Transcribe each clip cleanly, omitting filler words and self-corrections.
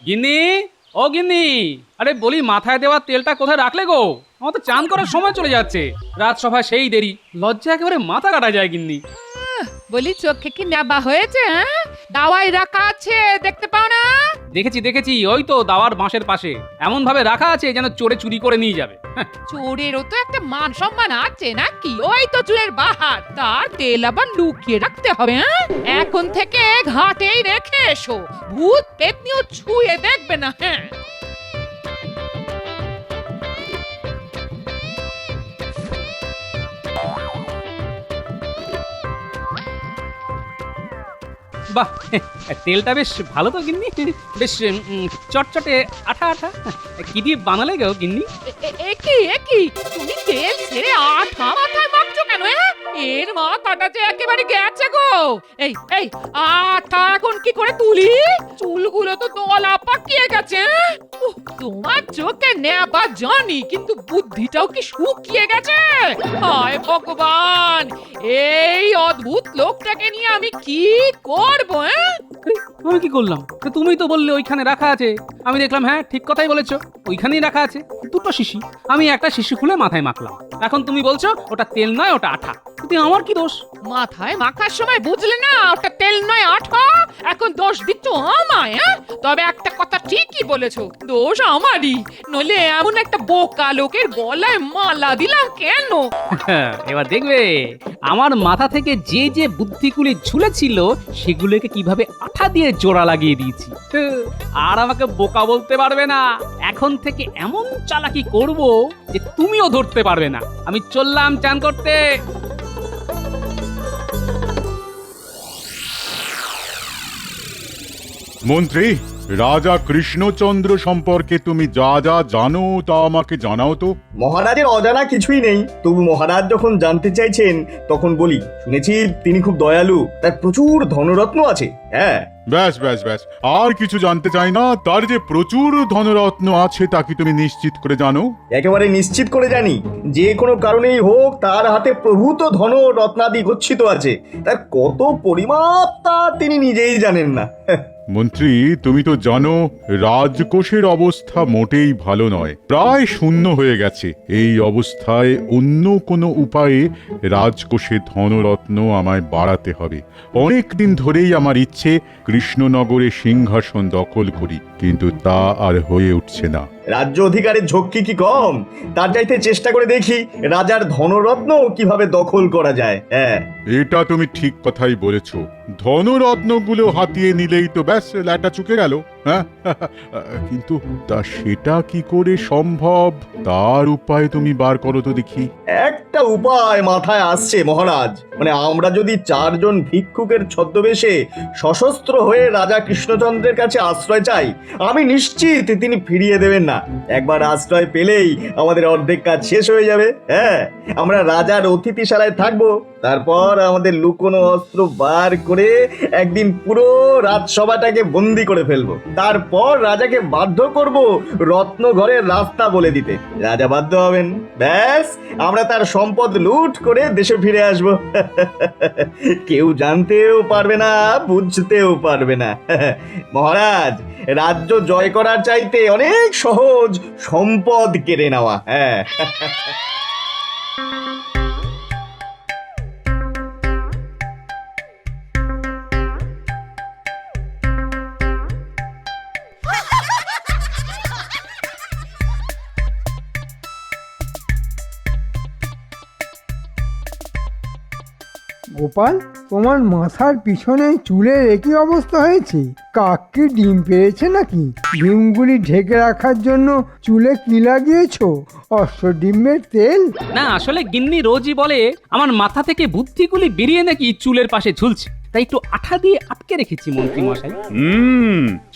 গিন্নি, ও গিন্নি, আরে বলি মাথায় দেওয়া তেলটা কোথায় রাখলে গো? আমার তো চান করার সময় চলে যাচ্ছে। রাজসভায় সেই দেরি, লজ্জা একেবারে মাথা কাটা যায় গিন্নি। বলি চোখে কি নেবা হয়েছে? দাওয়াই রাখা আছে, দেখতে পাও না? দেখেছি দেখেছি, ওই তো দাওয়ার বাঁশের পাশে এমন ভাবে রাখা আছে যেন চোরে চুরি করে নিয়ে যাবে। চোরেরও তো একটা মান সম্মান আছে নাকি? ওই তো চুলের বাহার, তার তেল আবার লুকিয়ে রাখতে হবে। এখন থেকে ঘাটেই রেখে এসো, ভূত পেতনিও ছুঁয়ে দেখবে না। হ্যাঁ, বাহ, তেলটা বেশ ভালো তো গিন্নি, বেশ চটচটে আঠা আঠা। কি দিয়ে বানালে গো গিন্নি? একই তুমি তেল ছেড়ে আঠা মাথায় মাখছো কেন? এর মাথাটা যে একেবারে গেছে গো। এই আঠা এখন কি করে তুলি? চুলগুলো তো দলা পাকিয়ে গেছে। তোমার চোখে নেবা জানি, কিন্তু বুদ্ধিটাও কি শুকিয়ে গেছে? হায় ভগবান, এই অদ্ভুত লোকটাকে নিয়ে আমি কি করব? আমি কি করলাম? তুমি তো বললে ওইখানে রাখা আছে। আমি দেখলাম, হ্যাঁ ঠিক কথাই বলেছো, ওইখানেই রাখা আছে দুটো শিশি। আমি একটা শিশি খুলে মাথায় মাখলাম। এখন তুমি বলছো ওটা তেল নয়, ওটা আঠা। কিন্তু আমার কি দোষ? মাথায় মাখার সময় বুঝলে না ওটা তেল নয় আঠা? এখন দোষ দিচ্ছ আমায়? তবে একটা কথা ঠিকই বলেছো, দোষ আমারই। নইলে এমন একটা বোকা লোকের গলায় মালা দিলাম কেন? এবার দেখবে আমার মাথা থেকে যে যে বুদ্ধিগুলি ঝুলেছিল সেগুলোকে কিভাবে আঠা দিয়ে জোড়া লাগিয়ে দিয়েছি। আর আমাকে বোকা বলতে পারবে না। এখন থেকে এমন চালাকি করব যে তুমিও ধরতে পারবে না। আমি চললাম চান করতে। মন্ত্রী, রাজা কৃষ্ণচন্দ্র সম্পর্কে তুমি যা যা জানো তা আমাকে জানাও তো। মহারাজের অজানা কিছুই নেই, তবু মহারাজ যখন জানতে চাইছেন তখন বলি। শুনেছি তিনি খুব দয়ালু, তার প্রচুর ধনরত্ন আছে। হ্যাঁ, ব্যাস ব্যাস ব্যাস, আর কিছু জানতে চাই না। তার যে প্রচুর ধনরত্ন আছে তা কি তুমি নিশ্চিত করে জানো? একেবারে নিশ্চিত করে জানি। যে কোনো কারণেই হোক তার হাতে প্রভূত ধন রত্নাদি গচ্ছিত আছে। তার কত পরিমাপ তা তিনি নিজেই জানেন না। মন্ত্রী, তুমি তো জানো রাজকোষের অবস্থা মোটেই ভালো নয়, প্রায় শূন্য হয়ে গেছে। এই অবস্থায় অন্য কোনো উপায়ে রাজকোষে ধনরত্ন আমায় বাড়াতে হবে। অনেক দিন ধরেই আমার ইচ্ছে কৃষ্ণনগরে সিংহাসন দখল করি, কিন্তু তা আর হয়ে উঠছে না। রাজ্য অধিকারের ঝক্কি কি কম? তার চাইতে চেষ্টা করে দেখি রাজার ধনরত্ন কিভাবে দখল করা যায়। হ্যাঁ, এটা তুমি ঠিক কথাই বলেছ। ধনরত্নগুলো হাতিয়ে নিলেই তো ব্যাস ল্যাটা চুকে গেল। হ্যাঁ, কিন্তু তা সেটা কি করে সম্ভব? তার উপায় তুমি বার করো তো দেখি। একটা উপায় মাথায় আসছে মহারাজ। মানে আমরা যদি চারজন ভিক্ষুকের ছদ্মবেশে সশস্ত্র হয়ে রাজা কৃষ্ণচন্দ্রের কাছে আশ্রয় চাই, আমি নিশ্চিত তিনি ফিরিয়ে দেবেন না। একবার আশ্রয় পেলেই আমাদের অর্ধেক কাজ শেষ হয়ে যাবে। হ্যাঁ, আমরা রাজার অতিথিশালায় থাকবো, তারপর আমাদের লুকোনো অস্ত্র বার করে একদিন পুরো রাজসভাটাকে বন্দি করে ফেলবো। তারপর রাজাকে বাধ্য করব রত্ন ঘরের রাস্তা বলে দিতে। রাজা বাধ্য হবেন, ব্যাস আমরা তার সম্পদ লুট করে দেশে ফিরে আসব। কেউ জানতেও পারবে না, বুঝতেও পারবে না। মহারাজ, রাজ্য জয় করার চাইতে অনেক সহজ সম্পদ কেড়ে নেওয়া। হ্যাঁ, গোপাল, তোমার মাথার পিছনে চুলের একই অবস্থা হয়েছে। কাক কি ডিম পেয়েছে নাকি? ডিমগুলি ঢেকে রাখার জন্য চুলে কি লাগিয়েছো? অশ্বডিমের তেল? না, আসলে গিন্নি রোজই বলে আমার মাথা থেকে বুদ্ধিগুলি বেরিয়ে নাকি চুলের পাশে ঝুলছে, তাই একটু আঠা দিয়ে আটকে রেখেছি মন্ত্রী মশাই।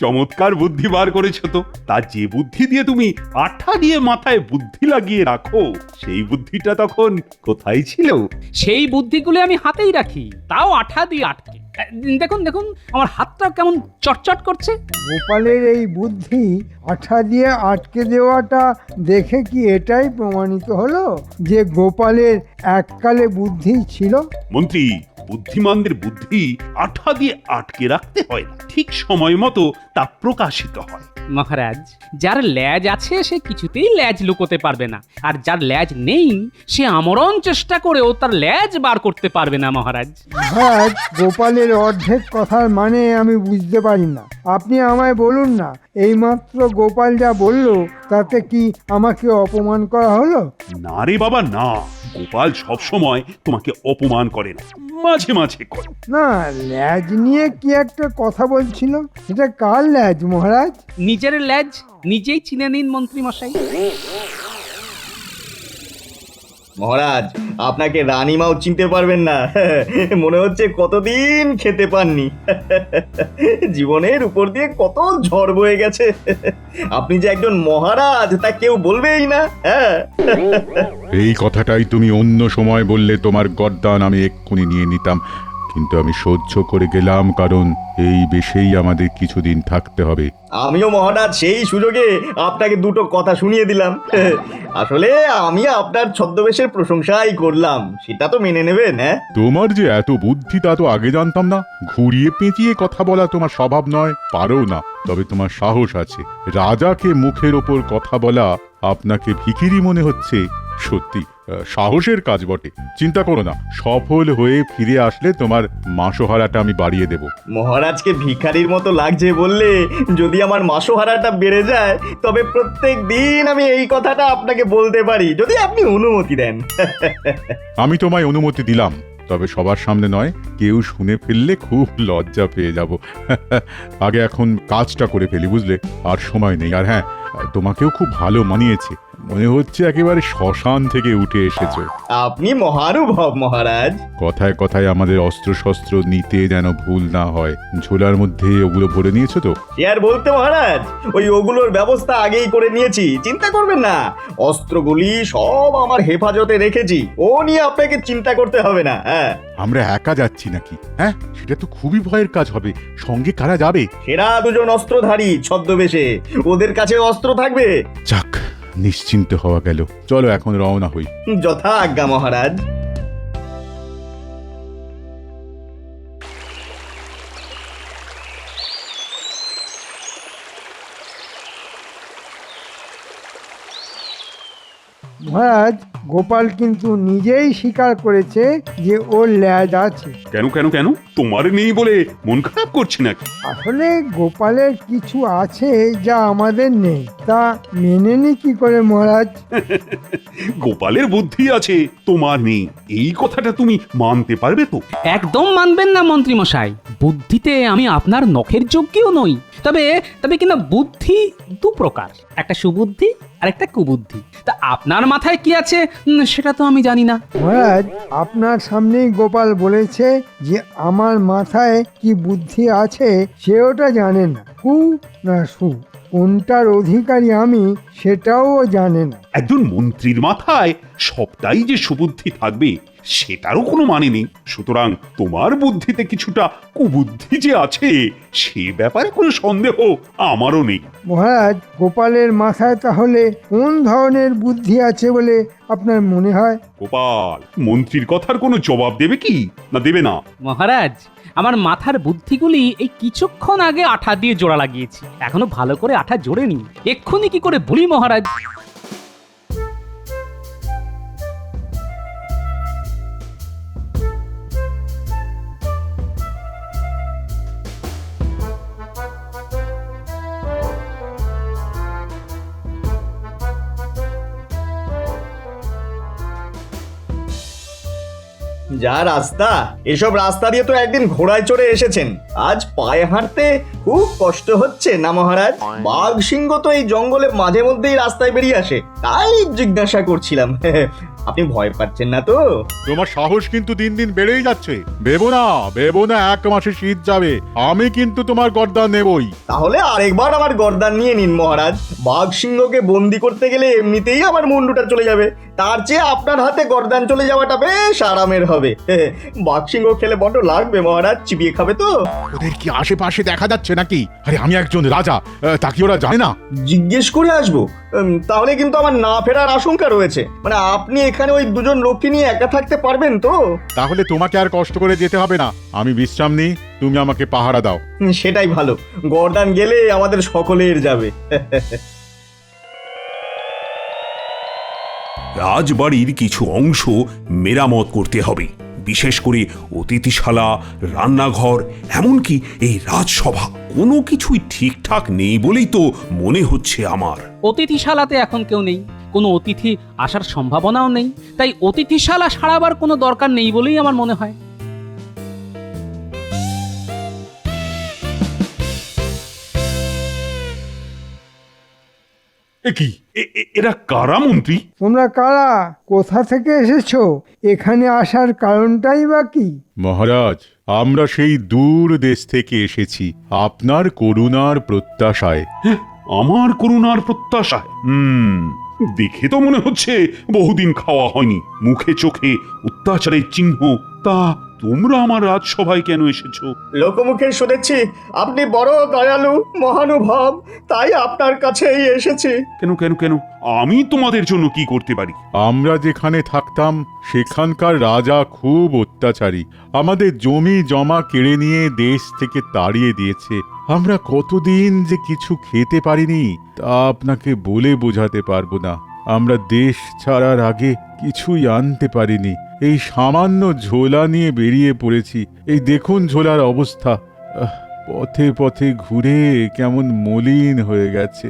চমৎকার বুদ্ধি বার করেছো তো। তা যে বুদ্ধি দিয়ে তুমি আঠা দিয়ে মাথায় বুদ্ধি লাগিয়ে রাখো, সেই বুদ্ধিটা তখন কোথায় ছিল? সেই বুদ্ধিগুলো আমি হাতেই রাখি, তাও আঠা দিয়ে আটকে। দেখুন দেখুন, আমার হাতটা কেমন চটচট করছে। গোপালের এই বুদ্ধি আঠা দিয়ে আটকে দেওয়াটা দেখে কি এটাই প্রমাণিত হলো যে গোপালের এককালে বুদ্ধি ছিল? মন্ত্রী, বুদ্ধিমানদের বুদ্ধি আঠা দিয়ে আটকে রাখতে হয় না, ঠিক সময় মতো তা প্রকাশিত হয়। মহারাজ, যার ল্যাজ আছে সে কিছুতেই ল্যাজ লুকোতে পারবে না, আর যার ল্যাজ নেই সে আমরণ চেষ্টা করেও তার ল্যাজ বার করতে পারবে না মহারাজ। মহারাজ, গোপালের অর্ধেক কথার মানে আমি বুঝতে পারি না। আপনি আমায় বলুন না, এইমাত্র গোপাল যা বলল তাতে কি আমাকে অপমান করা হলো? না রে বাবা না, গোপাল সব সময় তোমাকে অপমান করে না, মাঝে মাঝে করে। না, ল্যাজ নিয়ে কি একটা কথা বলছিল, সেটা কার ল্যাজ মহারাজ? নিজের ল্যাজ নিজেই চিনে নিন মন্ত্রী মশাই। মহারাজ, আপনাকে রানীমাও চিনতে পারবেন না। মনে হচ্ছে কতদিন খেতে পাননি। জীবনের উপর দিয়ে কত ঝড় বয়ে গেছে। আপনি যে একজন মহারাজ তা কেউ বলবেই না। হ্যাঁ, এই কথাটাই তুমি অন্য সময় বললে তোমার গর্দান আমি এক্ষুনি নিয়ে নিতাম, কিন্তু আমি সহ্য করে গেলাম, কারণ এই বেশেই আমাদের কিছুদিন থাকতে হবে। আমিও মহারাজ সেই সুযোগে আপনাকে দুটো কথা শুনিয়ে দিলাম। আসলে আমি আপনার ছদ্মবেশের প্রশংসাই করলাম, সেটা তো মেনে নেবেন। হ্যাঁ, তোমার যে এত বুদ্ধি তা তো আগে জানতাম না। ঘুরিয়ে পেঁচিয়ে কথা বলা তোমার স্বভাব নয়, পারো না, তবে তোমার সাহস আছে। রাজাকে মুখের ওপর কথা বলা আপনাকে ভিখিরি মনে হচ্ছে, সত্যি সাহসের কাজ বটে। চিন্তা করো না, সফল হয়ে ফিরে আসলে তোমার মাসোহারাটা আমি বাড়িয়ে দেব। মহারাজকে ভিখারির মতো লাগছে বললে যদি আমার মাসোহারাটা বেড়ে যায়, তবে প্রত্যেক দিন আমি এই কথাটা আপনাকে বলতে পারি, যদি আপনি অনুমতি দেন। আমি তোমায় অনুমতি দিলাম, তবে সবার সামনে নয়, কেউ শুনে ফেললে খুব লজ্জা পেয়ে যাব। আগে এখন কাজটা করে ফেলি, বুঝলে? আর সময় নেই। আর হ্যাঁ, তোমাকেও খুব ভালো মানিয়েছে, মনে হচ্ছে একেবারে শ্মশান থেকে উঠে এসেছো। আপনি মহানুভব মহারাজ। কথায় কথায় আমাদের অস্ত্র শস্ত্র নিতে যেন ভুল না হয়। ঝোলার মধ্যে ওগুলো ভরে নিয়েছো তো? সে আর বলতে মহারাজ, ওগুলোর ব্যবস্থা আগেই করে নিয়েছি, চিন্তা করবেন না। অস্ত্রগুলি সব আমার হেফাজতে রেখেছি, ও নিয়ে আপনাকে চিন্তা করতে হবে না। হ্যাঁ, আমরা একা যাচ্ছি নাকি? হ্যাঁ, সেটা তো খুবই ভয়ের কাজ হবে। সঙ্গে কারা যাবে? সেরা দুজন অস্ত্রধারী ছদ্মবেশে, ওদের কাছে অস্ত্র থাকবে। যাক, নিশ্চিন্ত হওয়া গেল। চলো এখন রওনা হই। যথা আজ্ঞা মহারাজ। মহারাজ, গোপাল কিন্তু নিজেই স্বীকার করেছে যে ওর ল্যাজ আছে। কেন কেন কেন, তোমার নেই বলে মন খারাপ করছে নাকি? আসলে গোপালের কিছু আছে যা আমাদের নেই, তা মেনে নি কি করে মহারাজ? গোপালের বুদ্ধি আছে, তোমার নেই, এই কথাটা তুমি মানতে পারবে তো? একদম মানবেন না মন্ত্রী মশাই, বুদ্ধিতে আমি আপনার নখের যোগ্যও নই। তবে তবে কিনা বুদ্ধি দু প্রকার, একটা সুবুদ্ধি আর একটা কুবুদ্ধি। তা আপনার মাথায় কি আছে সেটা তো আমি জানি না। মহারাজ, আপনার সামনেই গোপাল বলেছে যে আমার মাথায় কি বুদ্ধি আছে সে ওটা জানে না। কু না সু, কোনটার অধিকারী আমি সেটাও ও জানে না। একজন মন্ত্রীর মাথায় সবটাই যে সুবুদ্ধি থাকবে সেটারও কোনো মানে নেই। সুতরাং তোমার বুদ্ধিতে কিছুটা কুবুদ্ধি যে আছে সে ব্যাপারে কোনো সন্দেহ আমারও নেই। মহারাজ, গোপালের মাথায় তাহলে কোন ধরনের বুদ্ধি আছে বলে আপনার মনে হয়? গোপাল মন্ত্রীর কথার কোনো জবাব দেবে কি না দেবে না? মহারাজ, আমার মাথার বুদ্ধিগুলি এই কিছুক্ষণ আগে আঠা দিয়ে জোড়া লাগিয়েছি, এখনো ভালো করে আঠা জোড়েনি। এক্ষুনি কি করে বলি মহারাজ? যা রাস্তা, এসব রাস্তা দিয়ে তো একদিন ঘোড়ায় চড়ে এসেছেন, আজ পায়ে হাঁটতে খুব কষ্ট হচ্ছে না মহারাজ? বাঘ সিংহ তো এই জঙ্গলে মাঝে মধ্যেই রাস্তায় বেরিয়ে আসে, তাই জিজ্ঞাসা করছিলাম। আপনি ভয় পাচ্ছেন না তো? তোমার সাহস কিন্তু দিন দিন বেড়েই যাচ্ছে। ভেবো না 1 মাসে শীত যাবে, আমি কিন্তু তোমার গর্দান নেবই। তাহলে আরেকবার আমার গর্দান নিয়ে নিন মহারাজ। বাঘ সিংহকে বন্দি করতে গেলে এমনিতেই আমার মুন্ডুটা চলে যাবে, তার চেয়ে আপনার হাতে গর্দান চলে যাওয়াটা বেশ আরামের হবে। বাঘ সিংহ খেলে বড্ড লাগবে মহারাজ, চিবিয়ে খাবে তো। ওদের কি আশেপাশে দেখা যাচ্ছে নাকি? আরে আমি একজন রাজা, তা কি ওরা জানে না? জিজ্ঞেস করে আসবো? তাহলে কিন্তু আমার না ফেরার আশঙ্কা রয়েছে। মানে আপনি এখানে ওই দুজন লোককে নিয়ে একা থাকতে পারবেন তো? তাহলে তোমাকে আর কষ্ট করে যেতে হবে না, আমি বিশ্রাম নিই, তুমি আমাকে পাহারা দাও। সেটাই ভালো, গর্দান গেলে আমাদের সকলের যাবে। রাজবাড়ির কিছু অংশ মেরামত করতে হবে, বিশেষ করে অতিথিশালা, রান্নাঘর, এমনকি এই রাজসভা। কোনো কিছুই ঠিকঠাক নেই বলেই তো মনে হচ্ছে আমার। অতিথিশালাতে এখন কেউ নেই, কোনো অতিথি আসার সম্ভাবনাও নেই, তাই অতিথিশালা সারাবার কোনো দরকার নেই বলেই আমার মনে হয়। এ কি, এরা কারা মন্ত্রী? তোমরা কারা, কোথা থেকে এসেছো, এখানে আসার কারণটাই বা কি? মহারাজ, আমরা সেই দূর দেশ থেকে এসেছি আপনার করুণার প্রত্যাশায়। আমার করুণার প্রত্যাশায়? দেখে তো মনে হচ্ছে বহুদিন খাওয়া হয়নি, মুখে চোখে অত্যাচারের চিহ্ন। তা তোমরা আমার রাজসভায় কেন এসেছো? লোকমুখে শুনেছি আপনি বড় দয়ালু মহানুভব, তাই আপনার কাছেই এসেছি। কেন কেন কেন আমি তোমাদের জন্য কি করতে পারি? আমরা যেখানে থাকতাম সেখানকার রাজা খুব অত্যাচারী, আমাদের জমি জমা কেড়ে নিয়ে দেশ থেকে তাড়িয়ে দিয়েছে। আমরা কতদিন যে কিছু খেতে পারিনি তা আপনাকে বলে বোঝাতে পারবো না। আমরা দেশ ছাড়ার আগে কিছুই আনতে পারিনি, এই সামান্য ঝোলা নিয়ে বেরিয়ে পড়েছি। এই দেখুন ঝোলার অবস্থা, পথে পথে ঘুরে কেমন মলিন হয়ে গেছে।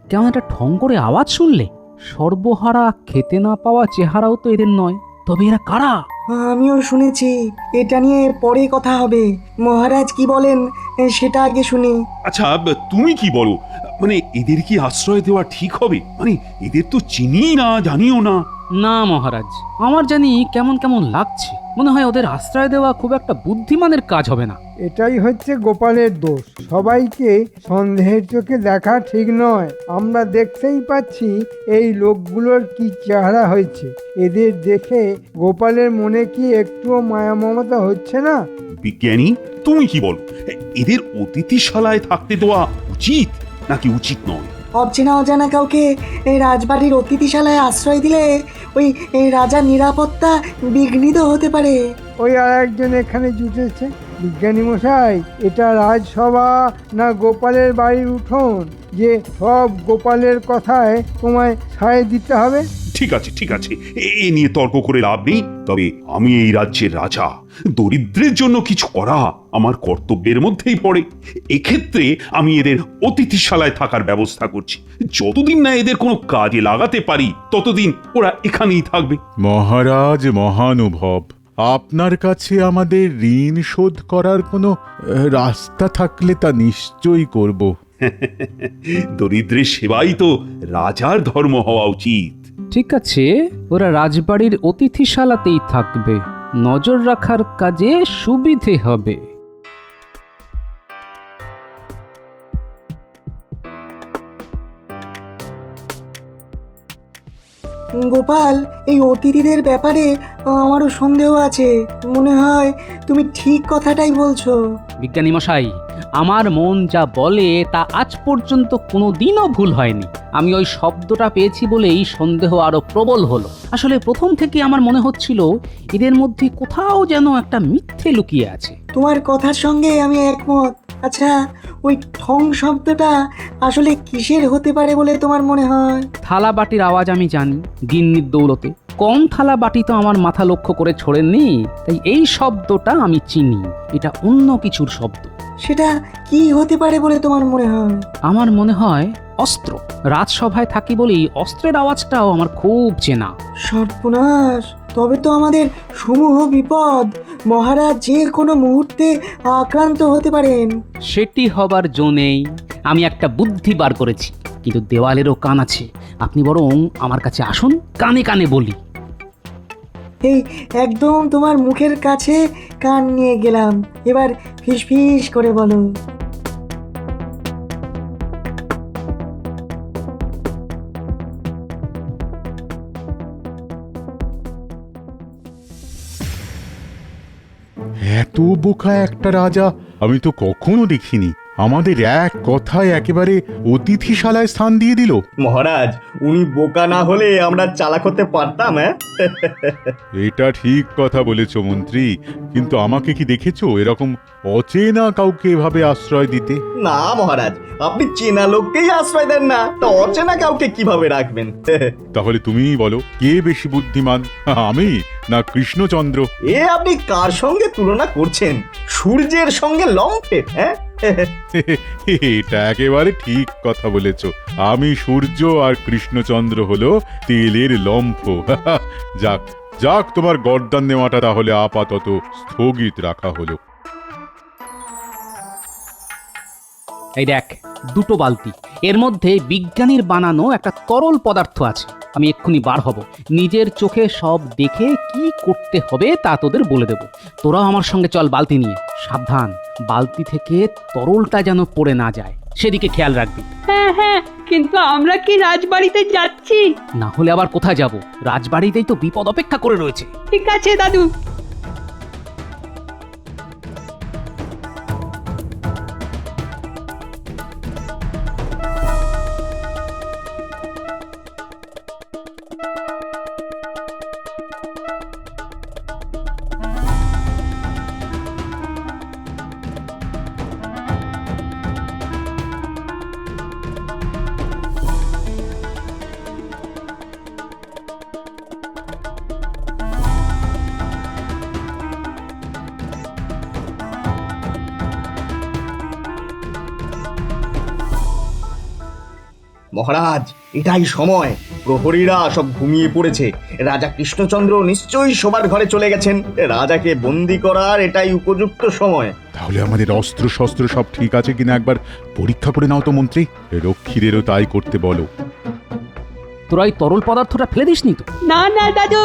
কেমন একটা ঠং করে আওয়াজ শুনলে? সর্বহারা খেতে না পাওয়া চেহারাও তো এদের নয়, তবে এরা কারা? আমিও শুনেছি, এটা নিয়ে পরে কথা হবে। মহারাজ কি বলেন সেটা আগে শুনি। আচ্ছা, তুমি কি বলো? মানে এদের কি আশ্রয় দেওয়া ঠিক হবে? মানে এদের তো চিনি না, জানিও না। না মহারাজ, আমার জানি কেমন কেমন লাগছে, মনে হয় ওদের আশ্রয় দেওয়া খুব একটা বুদ্ধিমানের কাজ হবে না। এটাই হচ্ছে গোপালের দোষ, সবাইকে সন্দেহের চোখে দেখা ঠিক নয়। আমরা দেখতেই পাচ্ছি এই লোকগুলোর কি চেহারা হয়েছে, এদের দেখে গোপালের মনে কি একটুও মায়া মমতা হচ্ছে না? বিজ্ঞানী, তুমি কি বলো? এদের অতিথিশালায় থাকতে দেওয়া উচিত নাকি উচিত নয়? অচেনা অজানা কাউকে এই রাজবাড়ির অতিথিশালায় আশ্রয় দিলে ওই রাজার নিরাপত্তা বিঘ্নিত হতে পারে। ওই আর একজন এখানে জুটেছে। বিজ্ঞানী মশাই, এটা রাজসভা না গোপালের বাড়ির উঠোন যে সব গোপালের কথায় তোমায় সায় দিতে হবে? ঠিক আছে ঠিক আছে, এ নিয়ে তর্ক করে লাভ নেই। তবে আমি এই রাজ্যের রাজা, দরিদ্রের জন্য কিছু করা আমার কর্তব্যের মধ্যেই পড়ে। এক্ষেত্রে আমি এদের অতিথিশালায় থাকার ব্যবস্থা করছি। যতদিন না এদের কোনো কাজে লাগাতে পারি ততদিন ওরা এখানেই থাকবে। মহারাজ মহানুভব, আপনার কাছে আমাদের ঋণ শোধ করার কোনো রাস্তা থাকলে তা নিশ্চয়ই করব। দরিদ্রের সেবাই তো রাজার ধর্ম হওয়া উচিত। ঠিক আছে, ওরা রাজবাড়ির অতিথিশালাতেই থাকবে, নজর রাখার কাজে সুবিধে হবে। গোপাল, এই অতিথিদের ব্যাপারে আমারও সন্দেহ আছে। মনে হয় তুমি ঠিক কথাটাই বলছো। বিজ্ঞানী মশাই, আমার মন যা বলে তা আজ পর্যন্ত কোনোদিনও ভুল হয়নি। আমি ওই শব্দটা পেয়েছি বলেই সন্দেহ আরো প্রবল হলো। আসলে প্রথম থেকে আমার মনে হচ্ছিল এদের মধ্যে কোথাও যেন একটা মিথ্যে লুকিয়ে আছে। তোমার কথার সঙ্গে আমি একমত। আচ্ছা, ওই ঠং শব্দটা আসলে কিসের হতে পারে বলে তোমার মনে হয়? থালা বাটির আওয়াজ আমি জানি, গিন্নির দৌলতে কম থালা বাটি তো আমার মাথা লক্ষ্য করে ছোড়েননি, তাই এই শব্দটা আমি চিনি। এটা অন্য কিছুর শব্দ। সেটা কি হতে পারে বলে তোমার মনে হয়? আমার মনে হয় অস্ত্র। রাজসভায় থাকি বলেই অস্ত্রের আওয়াজটাও আমার খুব চেনা। সর্বনাশ, তবে তো আমাদের সমূহ বিপদ। মহারাজ যে কোনো মুহূর্তে আক্রান্ত হতে পারেন। সেটি হবার জো নেই। আমি একটা বুদ্ধি বার করেছি, কিন্তু দেওয়ালেরও কান আছে। আপনি বরং আমার কাছে আসুন, কানে কানে বলি। এই একদম তোমার মুখের কাছে কান নিয়ে গেলাম, এবার ফিসফিস করে বলো। এত বোকা একটা রাজা আমি তো কখনো দেখিনি। আমাদের এক কথায় একেবারে অতিথিশালায় স্থান দিয়ে দিল। মহারাজ, উনি বোকা না হলে আমরা চালাক হতে পারতাম। হ্যাঁ, এটা ঠিক কথা বলেছ মন্ত্রী, কিন্তু আমাকে কি দেখেছো এরকম অচেনা কাউকে এভাবে আশ্রয় দিতে? না মহারাজ, আপনি চেনা লোককেই আশ্রয় দেন না, তা অচেনা কাউকে কিভাবে রাখবেন? তাহলে তুমিই বলো, কে বেশি বুদ্ধিমান, আমি না কৃষ্ণচন্দ্র? এ আপনি কার সঙ্গে তুলনা করছেন? সূর্যের সঙ্গে লম্ফের? হ্যাঁ, এটা একেবারে ঠিক কথা বলেছ। আমি সূর্য আর কৃষ্ণচন্দ্র হলো তেলের লম্ফ। যাক যাক, তোমার গর্দান নেওয়াটা তাহলে আপাতত স্থগিত রাখা হলো। এই দেখ, দুটো বালতি, এর মধ্যে বিজ্ঞানীর বানানো একটা তরল পদার্থ আছে। আমি এক্ষুনি বার হব, নিজের চোখে সব দেখে কি করতে হবে তা তোদের বলে দেব। তোরাও আমার সঙ্গে চল বালতি নিয়ে। সাবধান, বালতি থেকে তরলটা যেন পড়ে না যায়, সেদিকে খেয়াল রাখবি। হ্যাঁ হ্যাঁ, কিন্তু আমরা কি রাজবাড়িতে যাচ্ছি? না হলে আবার কোথায় যাব? রাজবাড়িতেই তো বিপদ অপেক্ষা করে রয়েছে। ঠিক আছে দাদু। মহারাজ, এটাই সময়। প্রহরীরা সব ঘুমিয়ে পড়েছে। রাজা কৃষ্ণচন্দ্র নিশ্চয়ই শোবার ঘরে চলে গেছেন। রাজাকে বন্দি করার এটাই উপযুক্ত সময়। তাহলে আমাদের অস্ত্র শস্ত্র সব ঠিক আছে কিনা একবার পরীক্ষা করে নাও তো মন্ত্রী। রক্ষীদেরও তাই করতে বলো। তোরা এই তরল পদার্থটা ফেলে দিসনি তো? না না দাদু,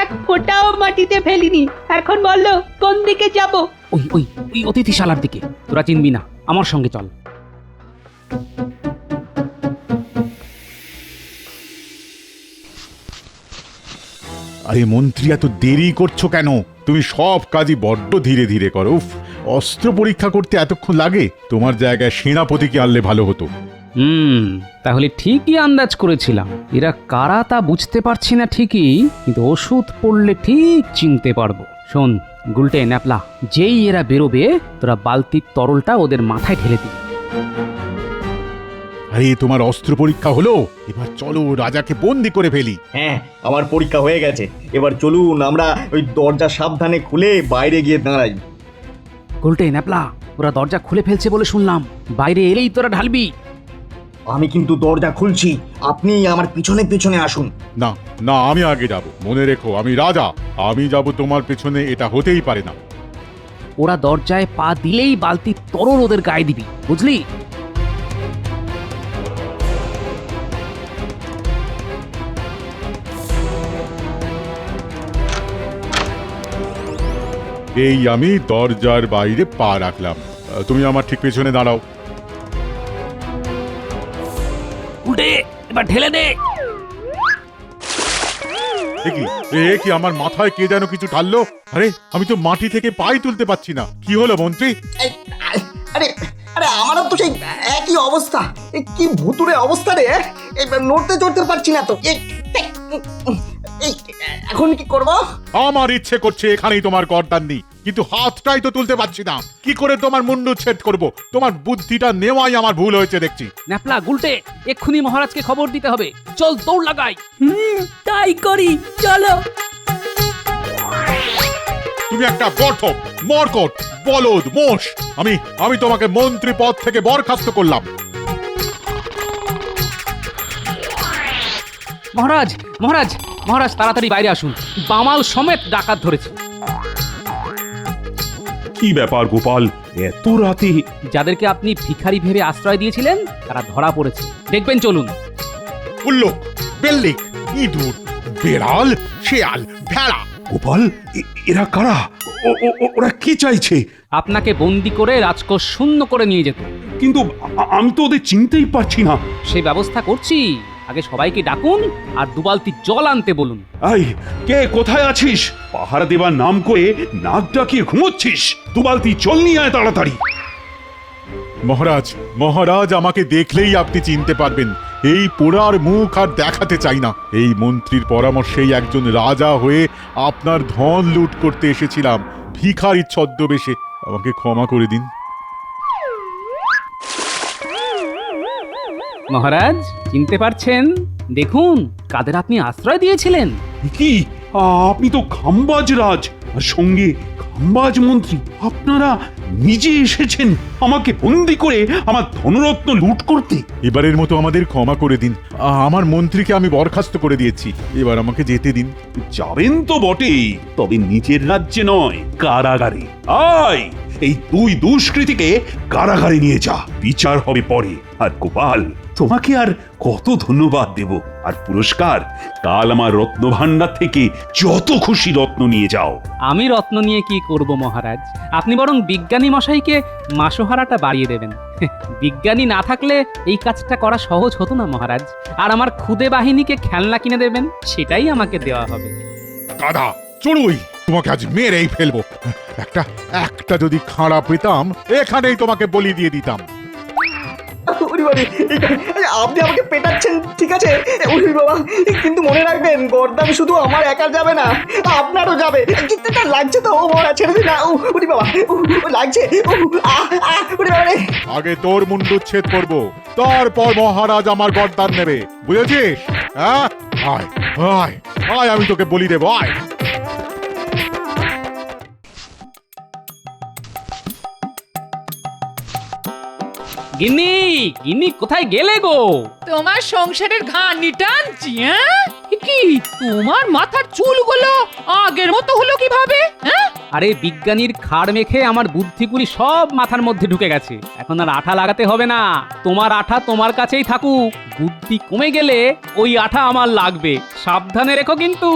এক ফোঁটাও মাটিতে ফেলিনি। এখন বললো কোন দিকে যাব? ওই ওই ওই অতিথিশালার দিকে। তোরা চিনবি না, আমার সঙ্গে চল। আরে মন্ত্রী, এত দেরি করছো কেন? তুমি সব কাজই বড্ড ধীরে ধীরে করো। উফ, অস্ত্র পরীক্ষা করতে এতক্ষণ লাগে? তোমার জায়গায় সেনাপতিকে আনলে ভালো হতো। তাহলে ঠিকই আন্দাজ করেছিলাম। এরা কারা তা বুঝতে পারছি না ঠিকই, কিন্তু ওষুধ পড়লে ঠিক চিনতে পারবো। শোন গুলটে, ন্যাপলা, যেই এরা বেরোবে তোরা বালতির তরলটা ওদের মাথায় ঢেলে দিবি। আরে তোমার অস্ত্র পরীক্ষা হলো, এবার চলো রাজাকে বন্দি করে ফেলি। হ্যাঁ, আমার পরীক্ষা হয়ে গেছে। এবার চলুন আমরা ওই দরজা সাবধানে খুলে বাইরে গিয়ে দাঁড়াই। গুলটে, ন্যাপলা, ওরা দরজা খুলে ফেলছে বলে শুনলাম। বাইরে এলেই তোরা ঢালবি। আমি কিন্তু দরজা খুলছি, আপনি আমার পিছনে পিছনে আসুন। না না, আমি আগে যাব। মনে রেখো, আমি রাজা, আমি যাব তোমার পেছনে, এটা হতেই পারে না। ওরা দরজায় পা দিলেই বালতির তরল ওদের গায়ে দিবি, বুঝলি? এই আমি দরজার বাইরে পা রাখলাম, তুমি আমার ঠিক পেছনে দাঁড়াও। উল্টে, এবার ঢেলে দে। এ কি আমার মাথায় কে যেন কিছু ঢাললো? আরে আমি তো মাটি থেকে পাই তুলতে পারছি না। কি হলো মন্ত্রী? আরে আরে আমারও তো সেই একই অবস্থা। কি ভুতুরে অবস্থা রে! নড়তে চড়তে পারছি না তো। এখন কি করব? আমার ইচ্ছে করছে এখানেই তোমার গর্দান নেই, কিন্তু হাতটাই তো তুলতে পারছি না। কি করে তোমার মুন্ডু ছেদ করব? তোমার বুদ্ধিটা নেওয়াই আমার ভুল হয়েছে দেখছি। ন্যাপলা, গুলটে, এক্ষুনি মহারাজকে খবর দিতে হবে। চল, দৌড় লাগাই। তাই করি, চলো। তুমি একটা গর্ধ, মরকট, বলদ, মোষ। আমি তোমাকে মন্ত্রী পদ থেকে বরখাস্ত করলাম। মহারাজ, মহারাজ, মহারাজ, তাড়াতাড়ি বাইরে আসুন। বামাল সমেত ডাকাত ধরেছে। কি ব্যাপার গোপাল, এত রাতে? যাদেরকে আপনি ভিখারি ভেবে আশ্রয় দিয়েছিলেন তারা ধরা পড়েছে, দেখবেন, চলুন। উল্লুক, বেল্লিক, ইঁদুর, বেড়াল, শেয়াল, ভেড়া। গোপাল, এরা কারা? ওরা কি চাইছে? আপনাকে বন্দি করে রাজকোষ শূন্য করে নিয়ে যেত। কিন্তু আমি তো ওদের চিনতেই পারছি না। সেই ব্যবস্থা করছি। আগে সবাইকে ডাকুন আর দুবালতি জল আনতে বলুন। এই, কে কোথায় আছিস? পাহারা দেবার নাম করে নাক ডাকিয়ে ঘুমোচ্ছিস? দুবালতি জল নিয়ে আয় তাড়াতাড়ি। মহারাজ মহারাজ আমাকে দেখলেই আপনি চিনতে পারবেন। এই পোড়ার মুখ আর দেখাতে চাই না। এই মন্ত্রীর পরামর্শেই একজন রাজা হয়ে আপনার ধন লুট করতে এসেছিলাম ভিখারির ছদ্মবেশে। আমাকে ক্ষমা করে দিন। মহারাজ চিনতে পারছেন? দেখুন কাদের আপনি আশ্রয় দিয়েছিলেন। কি আপনি তো খাম্বাজ রাজ আর সঙ্গে খাম্বাজ মন্ত্রী। আপনারা নিজে এসেছেন আমাকে বন্দি করে আমার ধনরত্ন লুট করতে। এবারের মতো আমাদের ক্ষমা করে দিন। আমার মন্ত্রীকে আমি বরখাস্ত করে দিয়েছি, এবার আমাকে যেতে দিন। যাবেন তো বটেই, তবে নিজের রাজ্যে নয়, কারাগারে। আয় এই দুই দুষ্কৃতীকে কারাগারে নিয়ে যা, বিচার হবে পরে। আর গোপাল, তোমাকে আর কত ধন্যবাদ দেব। আর পুরস্কার, কাল আমার রত্ন ভাণ্ডার থেকে যত খুশি রত্ন নিয়ে যাও। আমি রত্ন নিয়ে কি করব মহারাজ? আপনি বরং বিজ্ঞানী মশাইকে মাসোহারাটা বাড়িয়ে দেবেন। বিজ্ঞানী না থাকলে এই কাজটা করা সহজ হতো না মহারাজ। আর আমার খুদে বাহিনীকে খেলনা কিনে দেবেন, সেটাই আমাকে দেওয়া হবে। গাধা চড়ুই, তোমাকে আজ মেরেই ফেলবো। একটা যদি খাড়া পেতাম এখানেই তোমাকে বলি দিয়ে দিতাম। ওরে বাবারে, আপনি আমাকে পেটাচ্ছেন ঠিক আছে ওরে বাবা, কিন্তু মনে রাখবেন গর্দান শুধু আমার একার যাবে না, আপনারও যাবে। কিন্তু তার লাগছে তো, ও মরা ছেড়ে দিন না। ওরে বাবা, লাগছে। ওরে বাবা রে। আগে তোর মুন্ডুচ্ছেদ করবো, তারপর মহারাজ আমার গর্দান নেবে, বুঝেছিস? হ্যাঁ, আয় আয় আয়, আমি তোকে বলি দেবো, আয়। গিন্নি গিন্নি কোথায় গেলে গো? তোমার সংসারের ঘানি টানছি। হ্যাঁ কি তোমার মাথার চুলগুলো আগের মতো হলো কিভাবে? হ্যাঁ আরে বিজ্ঞানীর খাড় মেখে আমার বুদ্ধিগুলি সব মাথার মধ্যে ঢুকে গেছে। এখন আর আঠা লাগাতে হবে না। তোমার আঠা তোমার কাছেই থাকুক। বুদ্ধি কমে গেলে ওই আঠা আমার লাগবে, সাবধানে রেখো কিন্তু।